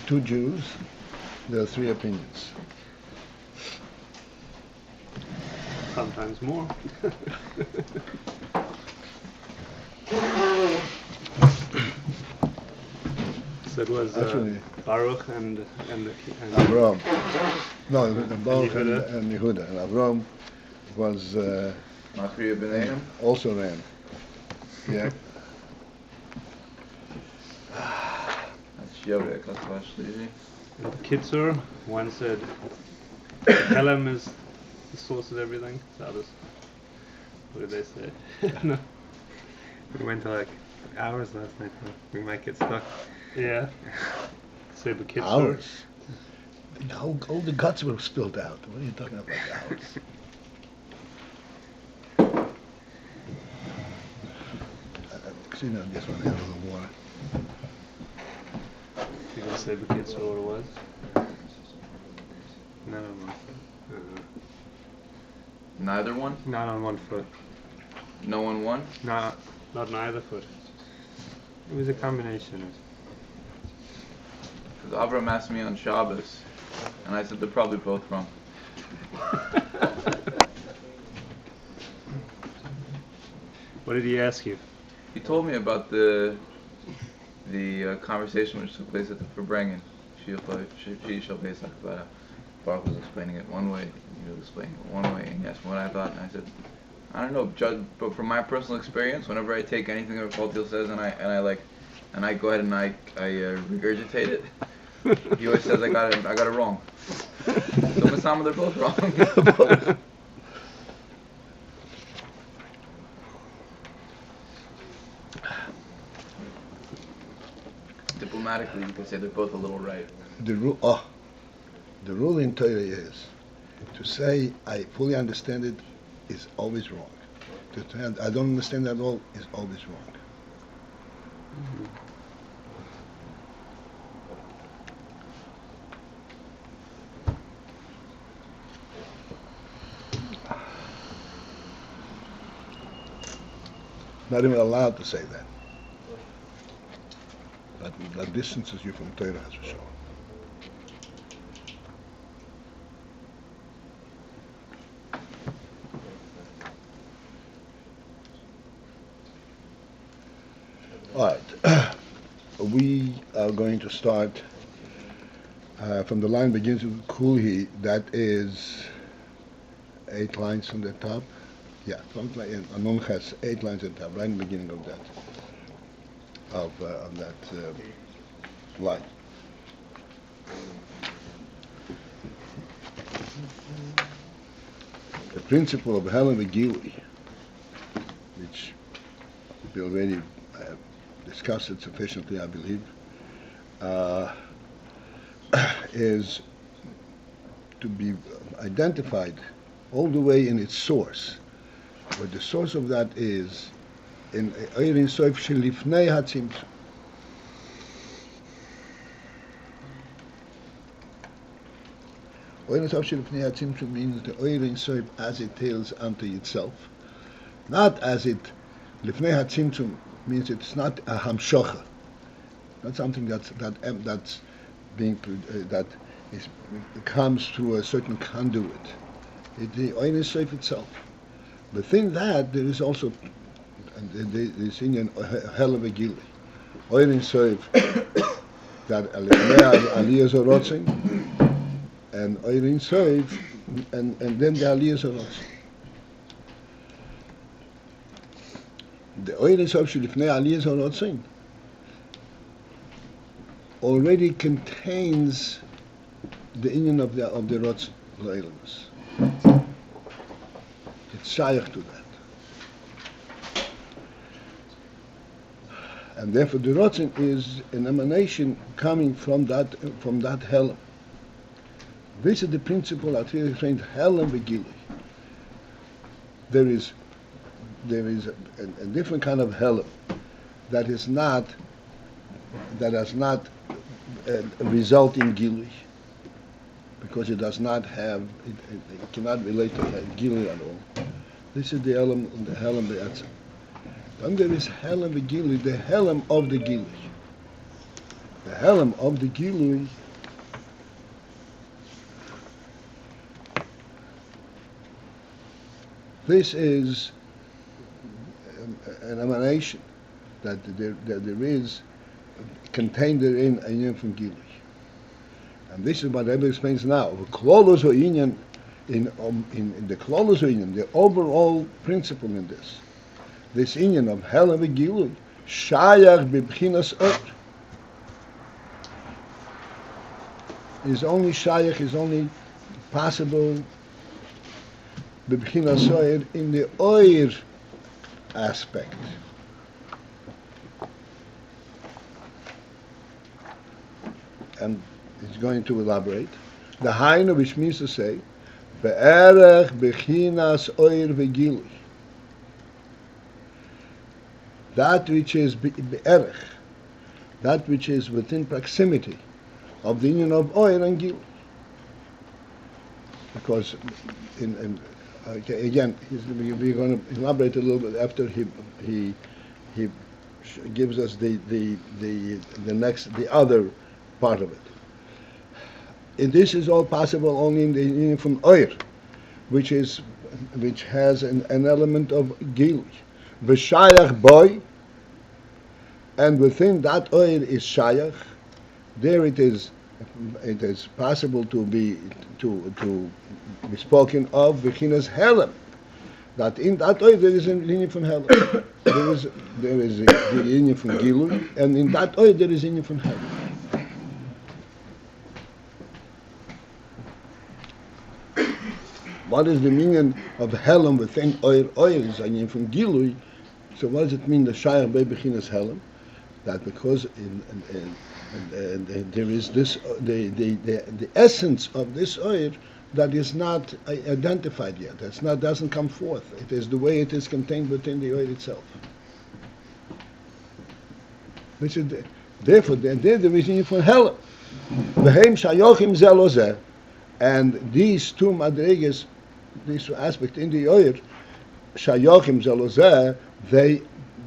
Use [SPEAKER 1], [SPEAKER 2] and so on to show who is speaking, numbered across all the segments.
[SPEAKER 1] two Jews, there are three opinions.
[SPEAKER 2] Sometimes more. So it was Baruch and
[SPEAKER 1] Avram. No, Baruch and Yehuda. And Avram was also ran. Yeah.
[SPEAKER 3] That's Yoda,
[SPEAKER 2] and Kitzur, one said helem is the source of everything. The others, what did they say? No.
[SPEAKER 4] We went to like hours last night. We might get stuck.
[SPEAKER 2] Yeah. Say the Kitzur.
[SPEAKER 1] Hours? All the guts were spilled out. What are you talking about, hours? You know, this one has a little water.
[SPEAKER 2] You gonna say the Kitzur what it was?
[SPEAKER 4] Not on one foot.
[SPEAKER 3] Neither one?
[SPEAKER 4] Not on one foot.
[SPEAKER 3] No on one?
[SPEAKER 4] Not
[SPEAKER 2] Not neither foot.
[SPEAKER 4] It was a combination of.
[SPEAKER 3] Because Avram asked me on Shabbos, and I said they're probably both wrong.
[SPEAKER 2] What did he ask you?
[SPEAKER 3] He told me about the conversation which took place at the Farbrengen. She shall Beis Akbara. Baruch was explaining it one way, he was explaining it one way, and he asked me what I thought, and I said, I don't know, but from my personal experience, whenever I take anything that Paltiel says and I go ahead and I regurgitate it, he always says I got it wrong. So Masama, they're both wrong. Diplomatically, you can say they're both a little right.
[SPEAKER 1] The rule in Torah is to say I fully understand it is always wrong. To say I don't understand at all is always wrong.
[SPEAKER 4] Mm-hmm.
[SPEAKER 1] Not even allowed to say that. That distances you from Torah, as for sure. All right. We are going to start from the line begins with kuli. That is 8 lines from the top. Yeah, Anon has 8 lines at the top, right in the beginning of that. Of that line. The principle of helem and gilui, which we already discussed it sufficiently, I believe, is to be identified all the way in its source. What the source of that is in lifnei hatzimzum. Lifnei hatzimzum means the Ayin soif as it tells unto itself, not as it. Lifnei hatzimzum means it's not a hamshocha, not something that comes through a certain conduit. It's the Ayin soif itself. Within that there is also this Indian helem and gilui. Ayin soif that aliyah zorotzin, and Ayin soif, and then the aliyah zorotzin. The Ayin soif lifnei aliyah zorotzin already contains the Indian of the rotzin l'elamus. It's shaykh to that. And therefore the rotzin is an emanation coming from that helem. This is the principle that we trained helem and gilui. There is a different kind of helem that does not result in gilui, because it does not have it cannot relate to gilui at all. This is the helem be-etzem. Then there is helem and gilui, the helem of the gilui. the helem of the gilui this is an emanation that there is contained therein a union from gilui. And this is what Rebbe explains now. The klolos or inyan in the klolos or inyan, the overall principle in this inyan of helem and gilui, shayach b'bchinas ot, is only shayach, is only possible b'bchinas oir in the oir aspect. And he's going to elaborate. The hainu, which means to say, be'erech b'chinas oir v'gilui. That which is be'erech, that which is within proximity of the union of oir and gilui. Because again, we're going to elaborate a little bit after he gives us the other part of it. And this is all possible only in the union from oir, which has an element of gilui. V'shayach boy, and within that oir is shayach. There it is possible to be spoken of b'chinas helem. That in that oir there is a union from helem. there is the union from gilui, and in that oir there is a union from helem. What is the meaning of helem within oir? Oir is a union from gilui. So what does it mean? The shayach be b'chinas helem. That because there is this the essence of this oir that is not identified yet. Doesn't come forth. It is the way it is contained within the oir itself. Which is therefore there is union from helem. V'hem shayochim zeh lo zeh, and these two madrigas, these two aspects in the oir, shayochim zeh lo zeh,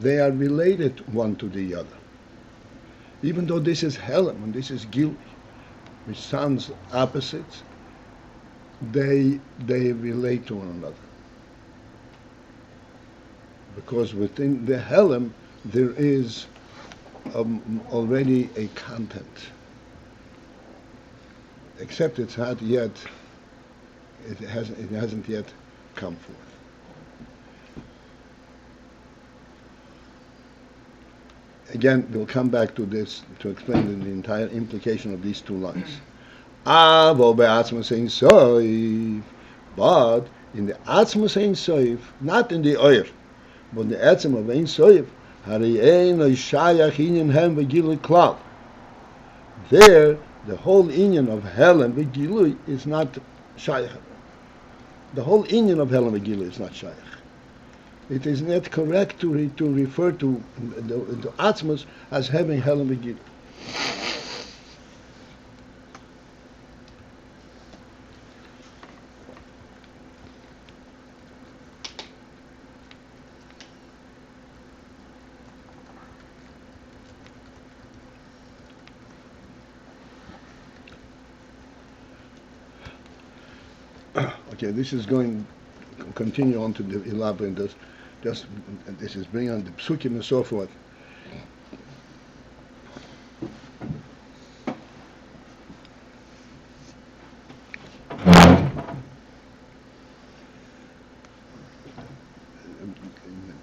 [SPEAKER 1] they are related one to the other. Even though this is helem and this is gilui, which sounds opposites, they relate to one another. Because within the helem there is already a content, except it hasn't yet come forth. Again, we'll come back to this to explain the entire implication of these two lines. Avo be'atzmus ein soif, but in the atzmus ein soif, not in the oir, but in the etzem of ein soif, hari ein shayach inyan helem v'gilui klal. There, the whole inyan of helem v'gilui is not shayach. The whole inyan of helem v'gilui is not shayach. It is not correct to refer to the atzmus as having helem v'gilui. Okay, this is going to continue on to elaborate this. This is bringing on the psukim and so forth.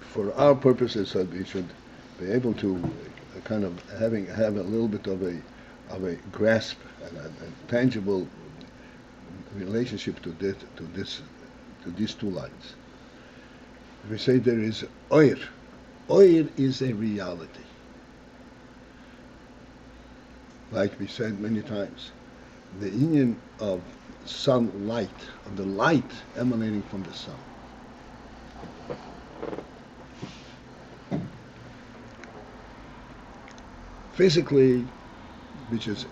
[SPEAKER 1] For our purposes, we should be able to kind of have a little bit of a grasp and a tangible relationship to these two lines. We say there is oir. Oir is a reality. Like we said many times, the union of sunlight, of the light emanating from the sun. Physically, which is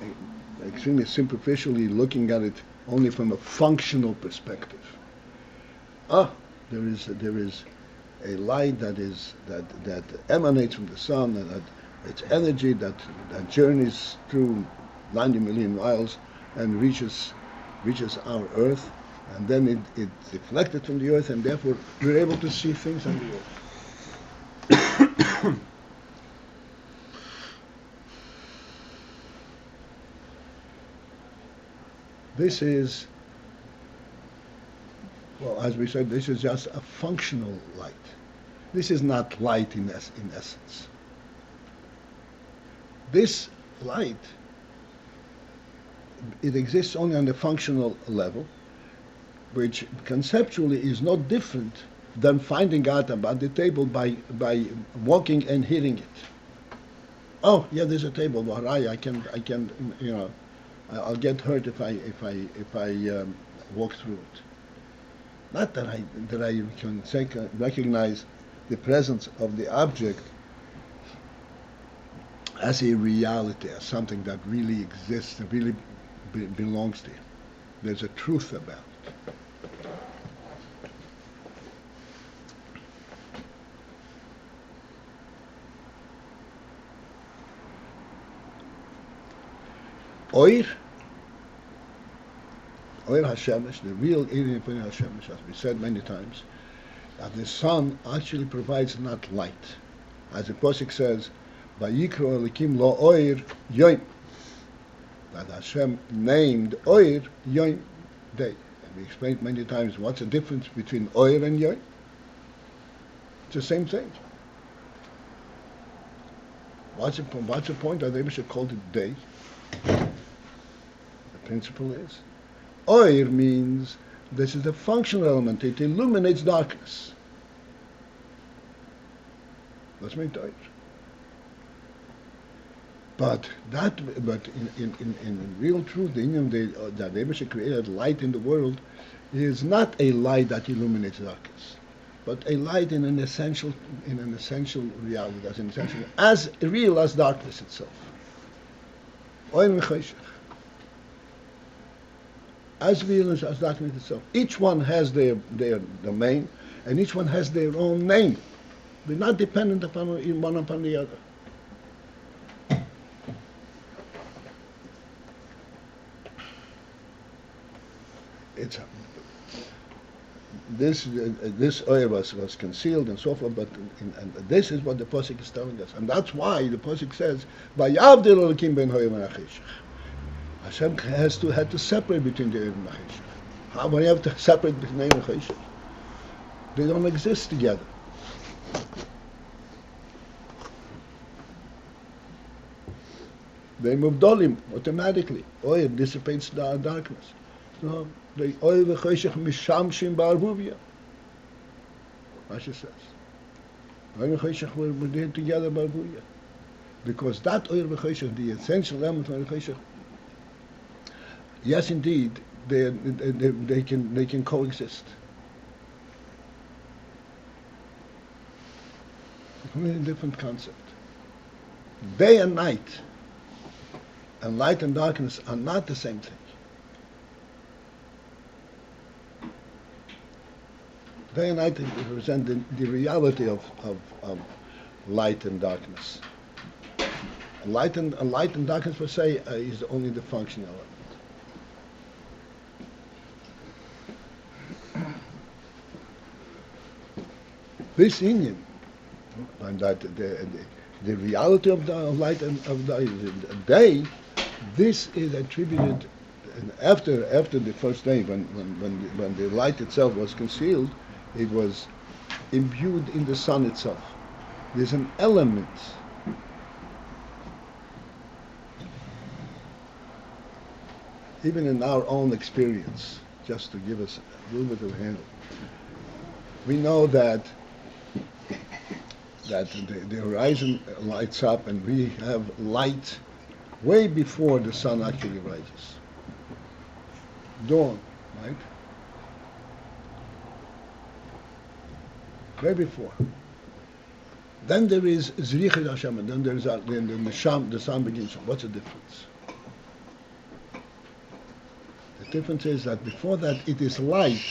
[SPEAKER 1] extremely superficially looking at it only from a functional perspective. There is a light that emanates from the sun, and that It's energy that journeys through 90 million miles and reaches our Earth, and then it's deflected from the Earth, and therefore we're able to see things on the Earth. This is, well, as we said, this is just a functional light. This is not light in essence. This light, it exists only on the functional level, which conceptually is not different than finding out about the table by walking and hitting it. Oh, yeah, there's a table. Well, I can, you know, I'll get hurt if I walk through it. Not that I can recognize the presence of the object as a reality, as something that really exists, that really belongs to you. There's a truth about it. Oir HaShemesh, the real Identifies HaShemesh, as we said many times, that the sun actually provides not light. As the Pasuk says, Vayikro Elikim lo Oir Yoim, that Hashem named Oir Yoim, day. And we explained many times what's the difference between Oir and Yoim. It's the same thing. What's the point that they should call it day? The principle is, Oir means this is the functional element. It illuminates darkness. That's meant Oir. But in real truth, the Indian that Beis created light in the world is not a light that illuminates darkness, but a light in an essential reality, as real as darkness itself. Oir v'choshech. As real as darkness itself. Each one has their domain, and each one has their own name. They're not dependent upon one upon the other. It's this oil was concealed and so forth, but and this is what the Pasuk is telling us, and that's why the Pasuk says, "Vayavdil Elokim ben hoyim v'acheshech." Hashem had to separate between the Oir and Cheshech. How when you have to separate between Oir and Cheshech? They don't exist together. They move dolim automatically. Oir dissipates the darkness. So the Oir and Cheshech mishamshim ba'arvuvia. Rashi says. Oir and Cheshech were there together ba'arvuvia. Because that Oir and Cheshech, the essential element of Oir and Cheshech, yes, indeed, they can coexist. A completely different concept. Day and night, and light and darkness are not the same thing. Day and night represent the reality of light and darkness. Light and darkness per se is only the functional element. This Indian, and that the reality of the light and of the day, this is attributed after the first day, when the light itself was concealed, it was imbued in the sun itself. There's an element even in our own experience, just to give us a little bit of a handle. We know that the horizon lights up, and we have light way before the sun actually rises. Dawn, right? Way before. Then there is Zrichet Hashem, and then the sun begins. What's the difference? The difference is that before that it is light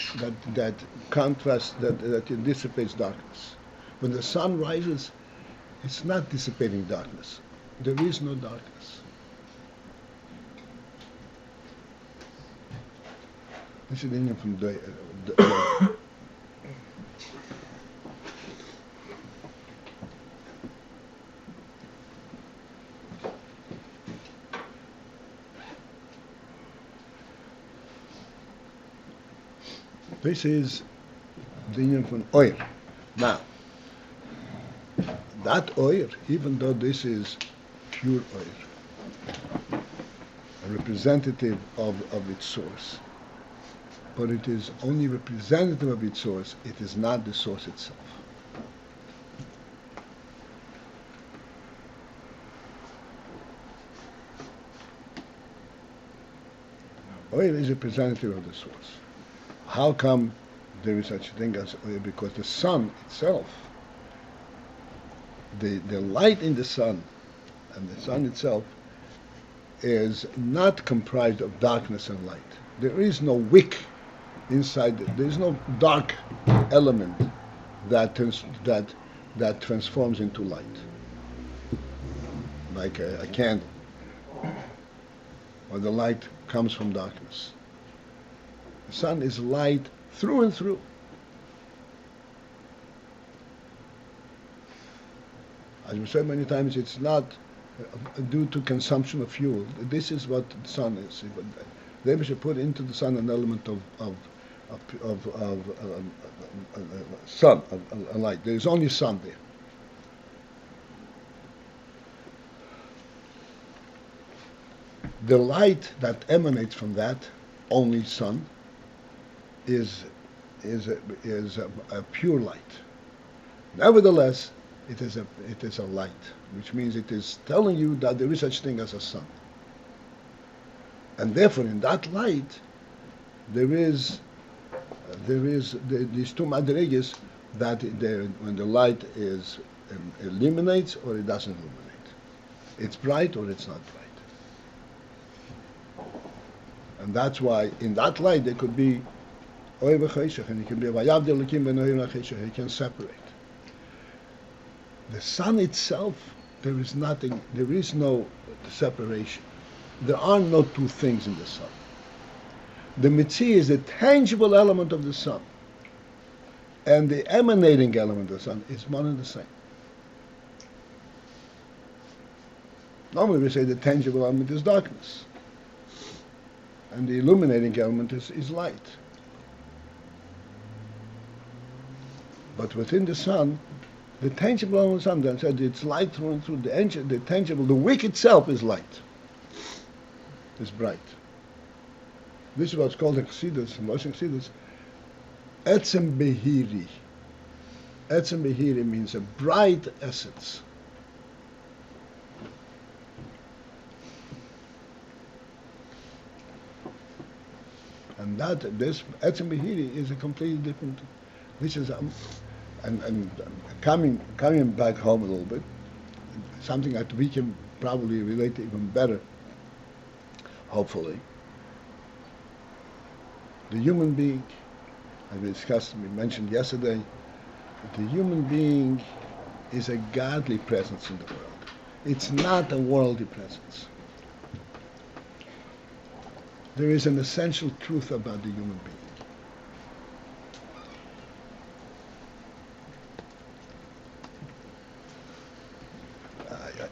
[SPEAKER 1] that contrasts, that it dissipates darkness. When the sun rises, it's not dissipating darkness. there is no darkness. This is the Indian from the This is the Indian from oil. Now, that oil, even though this is pure oil, a representative of its source, but it is only representative of its source, it is not the source itself. Oil is representative of the source. How come there is such a thing as oil? Because the sun itself, the light in the sun, and the sun itself, is not comprised of darkness and light. There is no wick inside it. There is no dark element that transforms into light, like a candle, or the light comes from darkness. The sun is light through and through. As we said many times, it's not due to consumption of fuel. This is what the sun is. They should put into the sun an element of sun, a light. There is only sun there. The light that emanates from that, only sun, is a pure light. Nevertheless, it is a light, which means it is telling you that there is such thing as a sun. And therefore, in that light, there is these two madrigas that when the light illuminates or it doesn't illuminate. It's bright or it's not bright. And that's why in that light there could be oy v'cheshech, and it can be vayavdel elokim ben oy v'cheshech. It can separate. The sun itself, there is nothing. There is no separation. There are no two things in the sun. The mitzi is the tangible element of the sun, and the emanating element of the sun is one and the same. Normally we say the tangible element is darkness, and the illuminating element is light. But within the sun, the tangible element of the sun, then said it's light through and through. The tangible, the wick itself is light. It's bright. This is what's called in Chassidus, in Chassidus, be-etzem behiri. Be-etzem behiri means a bright essence. And this be-etzem behiri is a completely different. This is and coming back home a little bit, something that we can probably relate to even better, hopefully. The human being, as we mentioned yesterday, the human being is a godly presence in the world. It's not a worldly presence. There is an essential truth about the human being.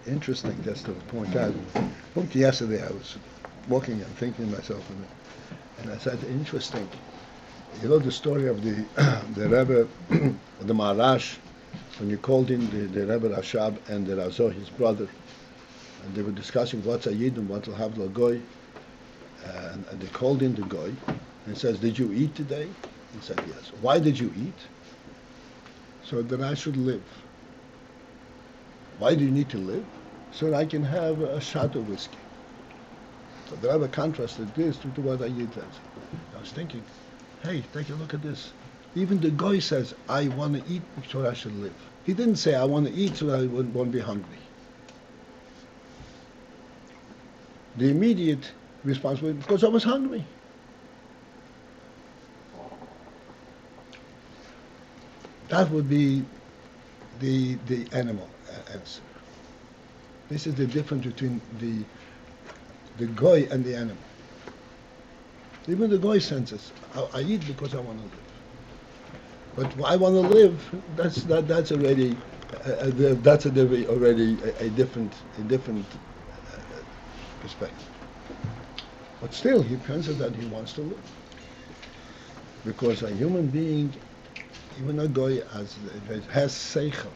[SPEAKER 1] Interesting, just to point out. Yesterday I was walking and thinking to myself, and I said, interesting. You know the story of the Rebbe, the Maharash, when you called in the Rebbe Rashab and the Razor, his brother, and they were discussing what's a Yid and what will have the Goy, and they called in the Goy, and says, did you eat today? He said, yes. Why did you eat? So that I should live. Why do you need to live? So that I can have a shot of whiskey. So the Rebbe contrasted this to what I did. I was thinking, hey, take a look at this. Even the Goy says, I want to eat so I should live. He didn't say, I want to eat so I won't be hungry. The immediate response was, because I was hungry. That would be the animal answer. This is the difference between the goy and the animal. Even the goy senses, I eat because I want to live. But I want to live. That's already a different perspective. But still, he considers that he wants to live, because a human being, even a goy, has sechel,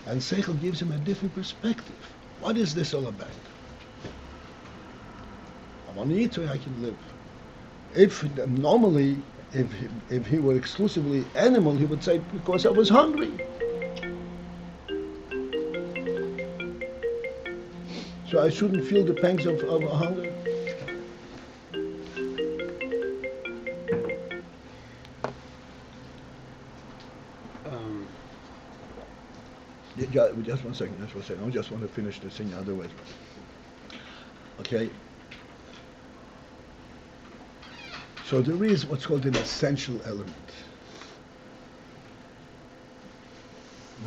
[SPEAKER 1] and sechel gives him a different perspective. What is this all about? I want to eat so I can live. If normally, if he were exclusively animal, he would say, because I was hungry. So I shouldn't feel the pangs of hunger. Just one second. I just want to finish this thing otherwise. Okay. So there is what's called an essential element.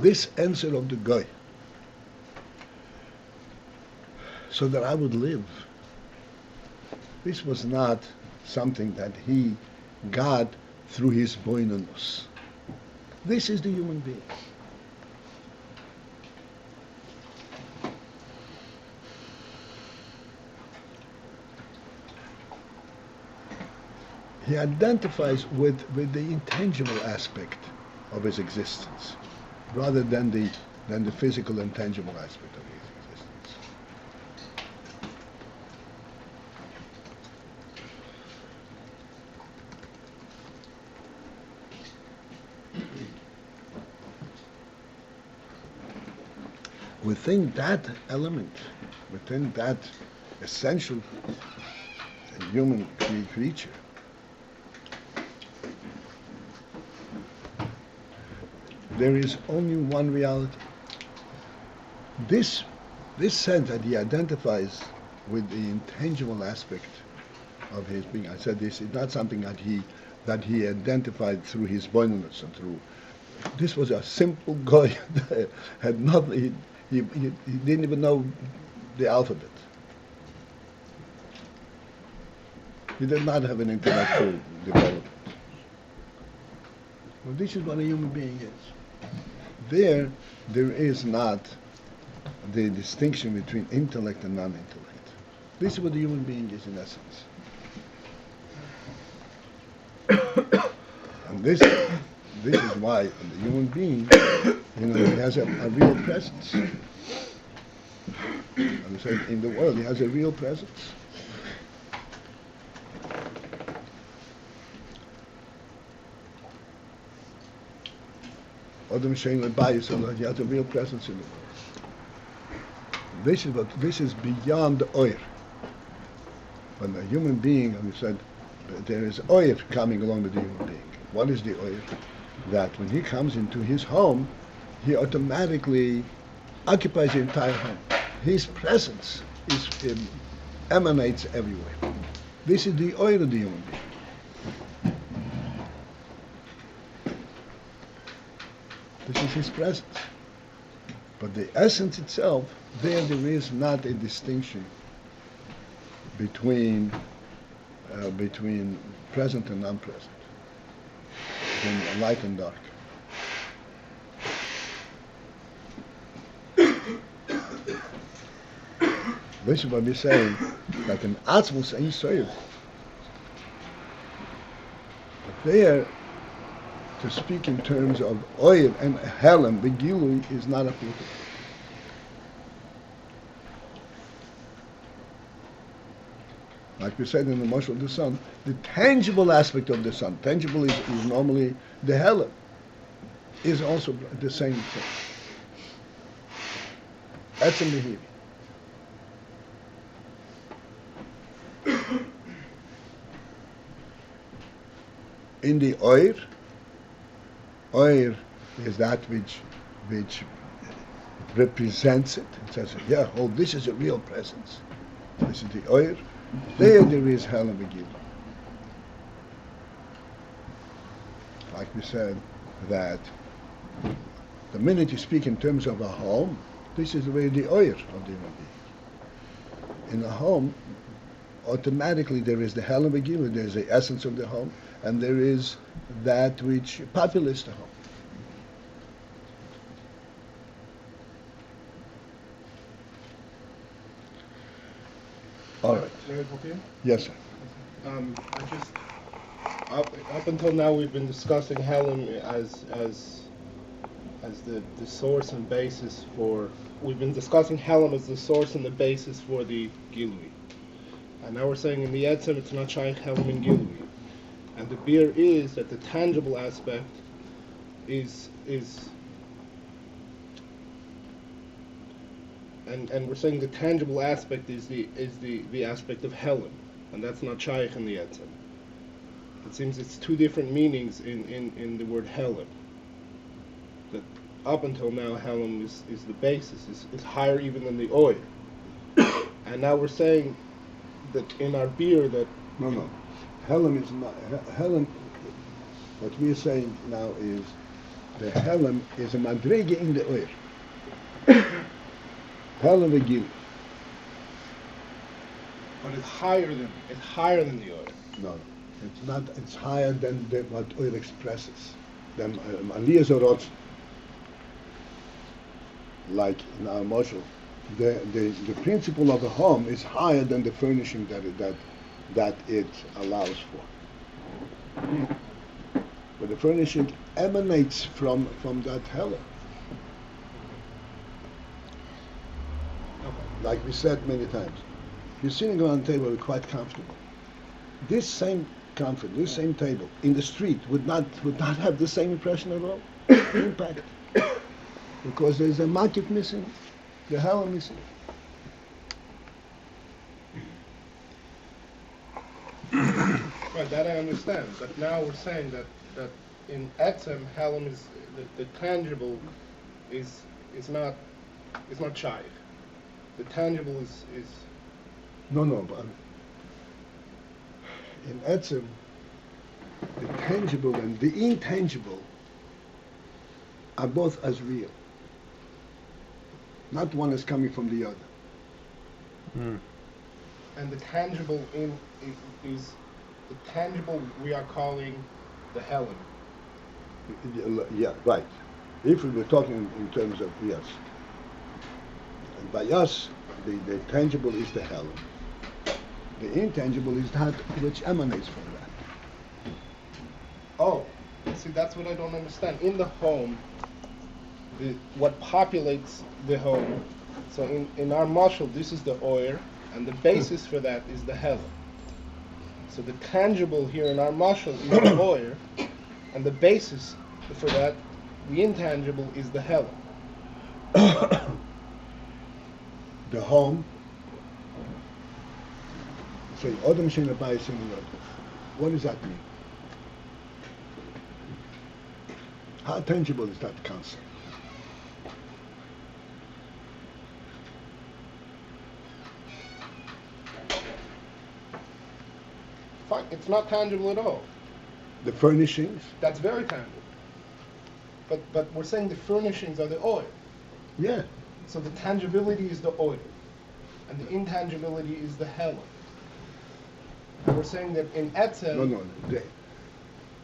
[SPEAKER 1] This answer of the guy, so that I would live, this was not something that he got through his boinonus. This is the human being. He identifies with the intangible aspect of his existence, rather than the physical and tangible aspect of his existence. Within that element, within that essential human creature, there is only one reality. This sense that he identifies with the intangible aspect of his being. I said this is not something that he identified through his boinonus and through. This was a simple guy that had nothing. He didn't even know the alphabet. He did not have an intellectual development. Well, this is what a human being is. There is not the distinction between intellect and non-intellect. This is what the human being is in essence. And this is why the human being, he has a real presence. And so in the world, he has a real presence. Adam Shein Lebayis, so that he has a real presence in the world. This is beyond the oir. When a human being, and we said, there is oir coming along with the human being. What is the oir? That when he comes into his home, he automatically occupies the entire home. His presence emanates everywhere. This is the oir of the human being. This is his presence. But the essence itself, there is not a distinction between present and non-present, between light and dark. This is what we're saying, that in Atzmus ain't soil. But there, to speak in terms of oil and helem, the gilui is not applicable. Like we said in the Moshe of the sun, the tangible aspect of the sun, tangible is normally the helem, is also the same thing. Etzem behavior. In the oir is that which represents it. It says, yeah, oh, this is a real presence. This is the oir. There is helem begilui. Like we said, that the minute you speak in terms of a home, This is where the oil of the human being. In a home, automatically there is the helem gilui, there is the essence of the home, and there is that which populates the home. All right.
[SPEAKER 5] May I help you?
[SPEAKER 1] Yes, sir.
[SPEAKER 5] I just up until now we've been discussing helem as the source and basis for. We've been discussing helem as the source and the basis for the gilui, and now we're saying in the etzem it's not shaykh helem and gilui, and the beer is that the tangible aspect is. And we're saying the tangible aspect is the aspect of helem, and that's not shaykh in the etzem. It seems it's two different meanings in the word helem. That up until now helem is the basis, is higher even than the oil. And now we're saying that in our beer that
[SPEAKER 1] No. Helem is not helem. What we're saying now is the helem is a madrege in the oil. Helem gilui.
[SPEAKER 5] but it's higher than the oil.
[SPEAKER 1] No, it's not. It's higher than what oil expresses. Than aliyah zorot. Like in our mashal, the principle of a home is higher than the furnishing that it allows for. But the furnishing emanates from that helem. Like we said many times, you're sitting around the table, you're quite comfortable. This same comfort, this same table in the street would not have the same impression at all, impact, because there's a market missing, the helem missing.
[SPEAKER 5] Right, that I understand. But now we're saying that in etzem helem is the tangible is not shaykh. The tangible is
[SPEAKER 1] No, but in etzem, the tangible and the intangible are both as real. Not one is coming from the other.
[SPEAKER 5] and the tangible is the tangible we are calling the helem.
[SPEAKER 1] Yeah, right. If we were talking in terms of yes. And by us, the tangible is the helem. The intangible is that which emanates from that.
[SPEAKER 5] Oh, see, that's what I don't understand. In the home, what populates the home. So in our mashal, this is the oyer, and the basis for that is the helem. So the tangible here in our mashal is the oyer, and the basis for that, the intangible, is the helem.
[SPEAKER 1] The home. Say, Odom Shein Abayis in the What does that mean? How tangible is that concept?
[SPEAKER 5] Fine, it's not tangible at all.
[SPEAKER 1] The furnishings?
[SPEAKER 5] That's very tangible. But we're saying the furnishings are the oil.
[SPEAKER 1] Yeah.
[SPEAKER 5] So the tangibility is the oil, and the intangibility is the helem. And we're saying that in etzem.
[SPEAKER 1] No. The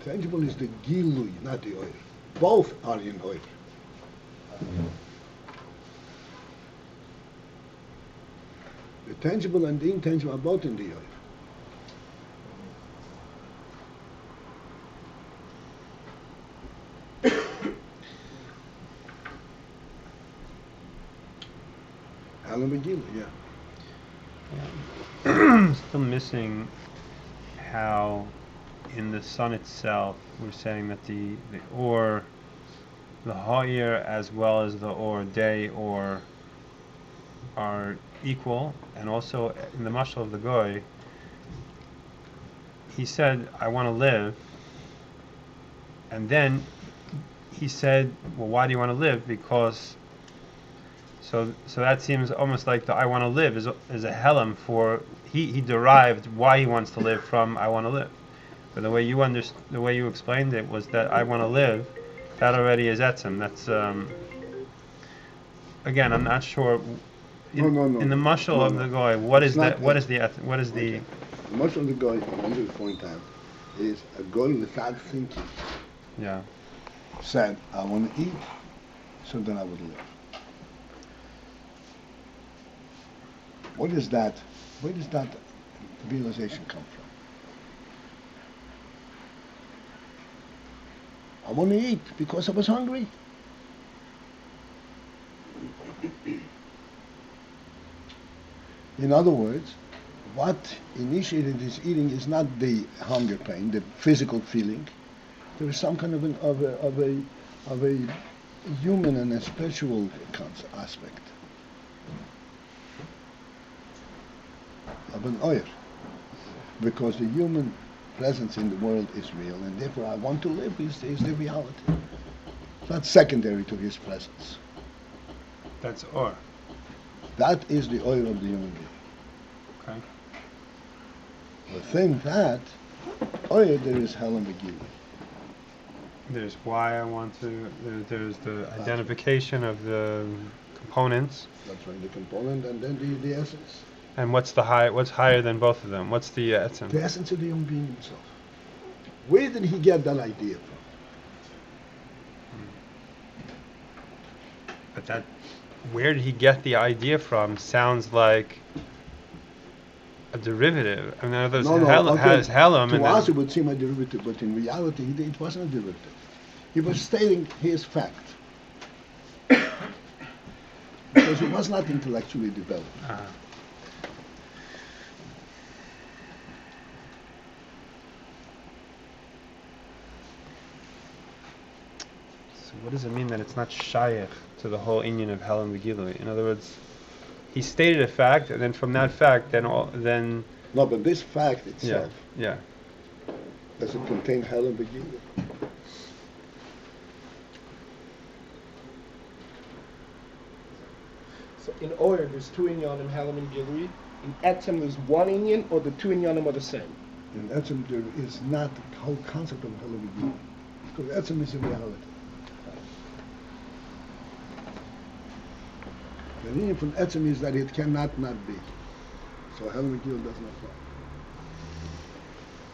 [SPEAKER 1] tangible is the gilui, not the oil. Both are in oil. The tangible and the intangible are both in the oil. Helem gilui, yeah.
[SPEAKER 4] Still missing how in the sun itself we're saying that the or the ha'ir as well as the or day or are equal, and also in the mashal of the goy he said I want to live, and then he said, well, why do you want to live? Because so that seems almost like the I want to live is a helem for he derived why he wants to live from I want to live. But the way you explained it was that I want to live, that already is etzem. That's again, I'm not sure.
[SPEAKER 1] No.
[SPEAKER 4] In the mashal
[SPEAKER 1] No,
[SPEAKER 4] of
[SPEAKER 1] no.
[SPEAKER 4] the goy, what
[SPEAKER 1] It's
[SPEAKER 4] is
[SPEAKER 1] not
[SPEAKER 4] that? What
[SPEAKER 1] it.
[SPEAKER 4] is the? What is the?
[SPEAKER 1] Okay. Most of the guy, I want to point out, is a goy without thinking
[SPEAKER 4] Yeah.
[SPEAKER 1] said, I want to eat, so then I would live. What is that? Where does that realization come from? I want to eat because I was hungry. In other words, what initiated this eating is not the hunger pain, the physical feeling. There is some kind of a human and a spiritual aspect of an oyer, because the human presence in the world is real, and therefore I want to live is the reality. It's not secondary to his presence.
[SPEAKER 4] That's or.
[SPEAKER 1] That is the oyer of the human being.
[SPEAKER 4] Okay.
[SPEAKER 1] Within that oyer there is helem and gilui.
[SPEAKER 4] There's why I want to. There's the identification of the components.
[SPEAKER 1] That's right, the component, and then the essence.
[SPEAKER 4] And what's the high? What's higher than both of them? What's the etzem?
[SPEAKER 1] The essence of the human being himself. Where did he get that idea from?
[SPEAKER 4] But that, where did he get the idea from? Sounds like a derivative. I mean, in other words,
[SPEAKER 1] Okay.
[SPEAKER 4] has helem,
[SPEAKER 1] To
[SPEAKER 4] and
[SPEAKER 1] us
[SPEAKER 4] then,
[SPEAKER 1] it would seem a derivative, but in reality it wasn't a derivative. He was stating his fact. Because he was not intellectually developed.
[SPEAKER 4] So what does it mean that it's not shaykh to the whole inyan of helem and gilui? In other words, he stated a fact, and then from that fact, then
[SPEAKER 1] No, but this fact itself,
[SPEAKER 4] yeah.
[SPEAKER 1] does it contain helem and gilui?
[SPEAKER 5] So in order, there's two inyanim, helem and gilui. In etzem, there's one inyan, or the two inyanim are the same.
[SPEAKER 1] In etzem there is not the whole concept of helem and gilui. Because etzem is a reality. The meaning from etzem is that it cannot not be. So helem and gilui does not apply.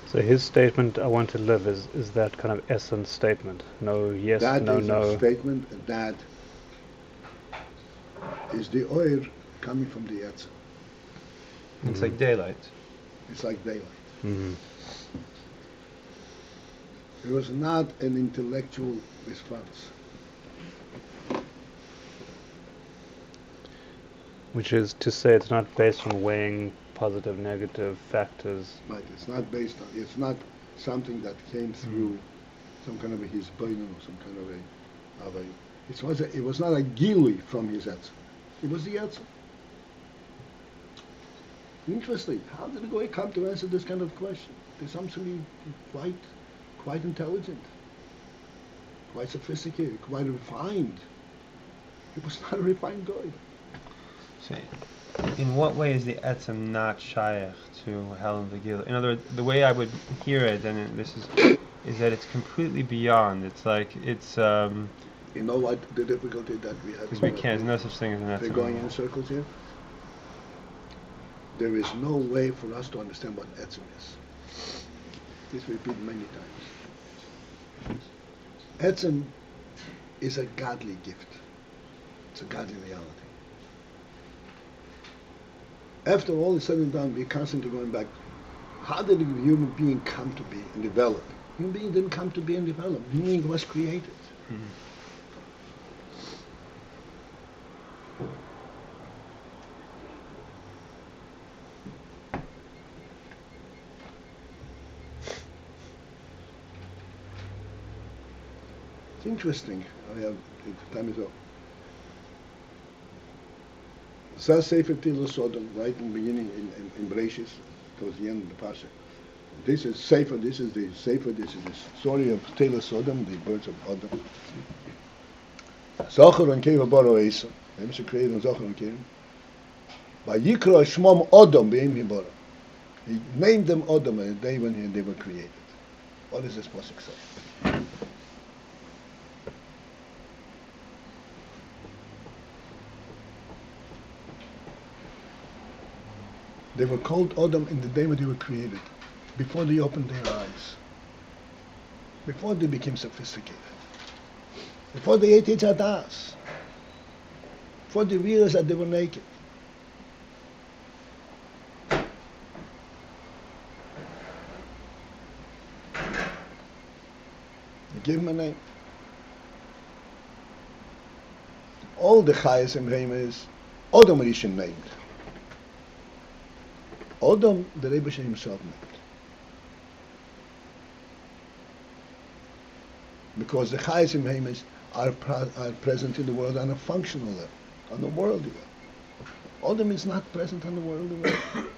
[SPEAKER 2] So his statement, "I want to live," is that kind of essence statement? No, yes,
[SPEAKER 1] That
[SPEAKER 2] no,
[SPEAKER 1] is
[SPEAKER 2] no.
[SPEAKER 1] a statement that is the oil coming from the etzem.
[SPEAKER 4] It's like daylight.
[SPEAKER 1] It's like daylight.
[SPEAKER 2] Mhm.
[SPEAKER 1] It was not an intellectual response.
[SPEAKER 2] Which is to say, it's not based on weighing positive, negative factors.
[SPEAKER 1] Right. It's not based on. It's not something that came through some kind of a his burden or some kind of a. It was not a gilui from his etzem. It was the etzem. Interesting. How did the guy come to answer this kind of question? There's something quite intelligent, quite sophisticated, quite refined. It was not a refined guy.
[SPEAKER 4] See, in what way is the etzem not shaykh to helem and gilui? In other words, the way I would hear it, and this is that it's completely beyond. It's like it's
[SPEAKER 1] You know what the difficulty that we have?
[SPEAKER 4] because we can't. There's no such thing as an
[SPEAKER 1] They're
[SPEAKER 4] etzem.
[SPEAKER 1] going in circles here. There is no way for us to understand what etzem is. This repeated many times. Etzem is a godly gift. It's a godly reality. After all is said and done, we're constantly going back. How did a human being come to be and develop? Human being didn't come to be and develop. Human being was created. It's interesting. Time is up. Says Sefer Tila Sodom, right in the beginning in Beis, towards the end of the Pasha. This is Sefer, this is the story of Tila Sodom, the birds of Adam. Zachar and Keva Baro Esa. Maybe she created Zachar and Keva. By Yikra Shmom Odom Be'im Hibara. He named them Odom on the day when they were created. What does this pasuk say? They were called Adam in the day when they were created, before they opened their eyes, before they became sophisticated, before they ate das, before they realized that they were naked. They gave him a name. All the Chayes in Heim is Adam Rishon named. Adam, the Rebbe himself named. Because the Chayes in Heim are present in the world on a functional level, on a worldly level. Adam is not present on the worldly level.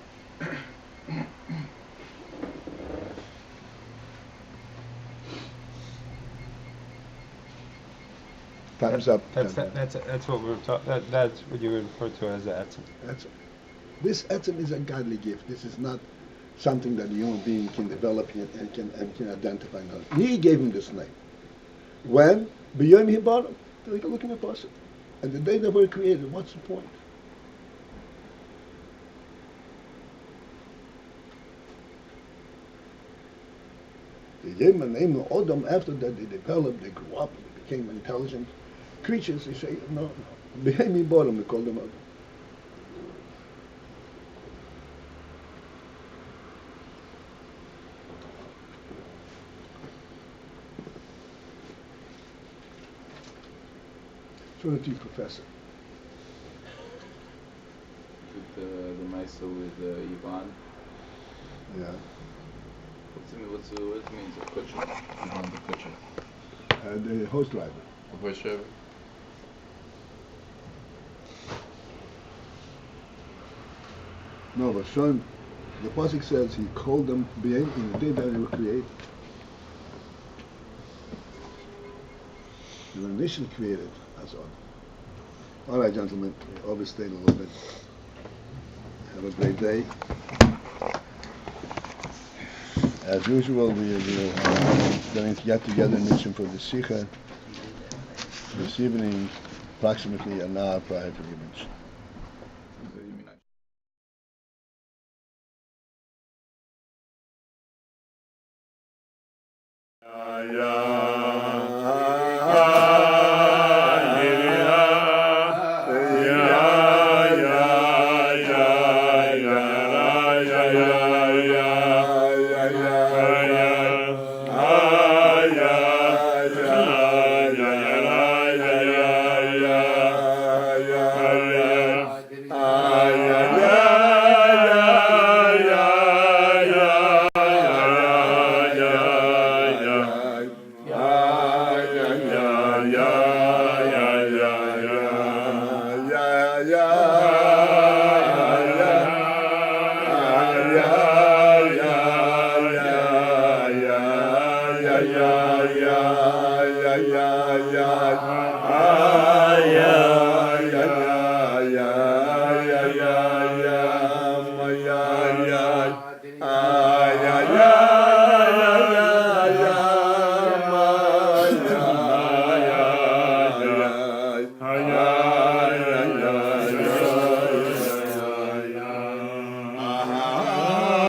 [SPEAKER 1] Time's up.
[SPEAKER 4] That's what we're that's what you refer to as the etzem.
[SPEAKER 1] This etzem is a godly gift. This is not something that a human being can develop and can identify. He gave him this name. When? B'yom he bought him. Take a look in the pasuk. And the day they were created, what's the point? They gave him a name, Adam. After that, they developed, they grew up, they became intelligent creatures. They say, no. B'yom he bought him, they called him Adam. Show it to you, Professor.
[SPEAKER 3] The Maisa with Ivan.
[SPEAKER 1] Yeah.
[SPEAKER 3] What it means a kutcher? Ivan the kutcher.
[SPEAKER 1] The horse driver.
[SPEAKER 3] A horse driver.
[SPEAKER 1] No, but son, the pasuk says he called them being in the day that they were created. They were initially created as Adam. All right, gentlemen, we overstayed a little bit. Have a great day. As usual, we are going to get together in Nissan for the sechel this evening, approximately an hour prior to the evening.
[SPEAKER 6] Ayin.